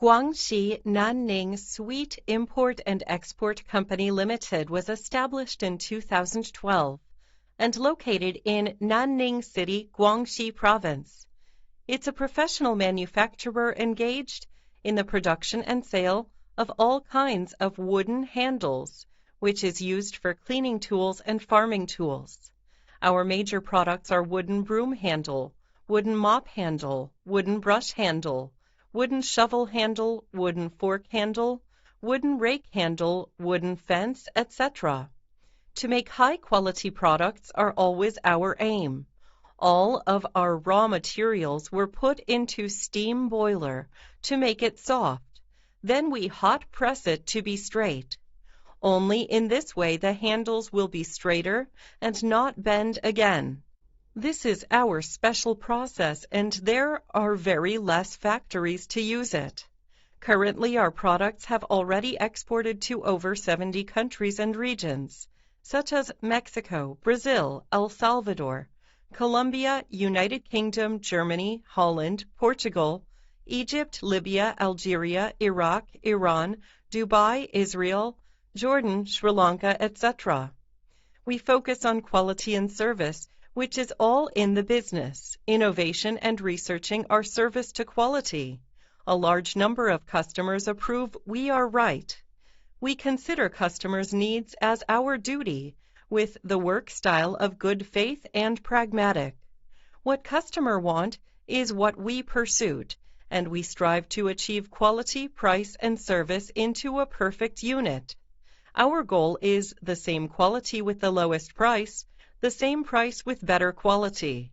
Guangxi Nanning Sweet Import and Export Company Limited was established in 2012 and located in Nanning City, Guangxi Province. It's a professional manufacturer engaged in the production and sale of all kinds of wooden handles, which is used for cleaning tools and farming tools. Our major products are wooden broom handle, wooden mop handle, wooden brush handle, wooden shovel handle, wooden fork handle, wooden rake handle, wooden fence, etc. To make high-quality products are always our aim. All of our raw materials were put into steam boiler to make it soft. Then we hot press it to be straight. Only in this way the handles will be straighter and not bend again. This is our special process, and there are very less factories to use it. Currently, our products have already exported to over 70 countries and regions, such as Mexico, Brazil, El Salvador, Colombia, United Kingdom, Germany, Holland, Portugal, Egypt, Libya, Algeria, Iraq, Iran, Dubai, Israel, Jordan, Sri Lanka, etc. We focus on quality and service, which is all in the business, innovation and researching our service to quality. A large number of customers approve we are right. We consider customers' needs as our duty, with the work style of good faith and pragmatic. What customer want is what we pursued, and we strive to achieve quality, price, and service into a perfect unit. Our goal is the same quality with the lowest price, the same price with better quality.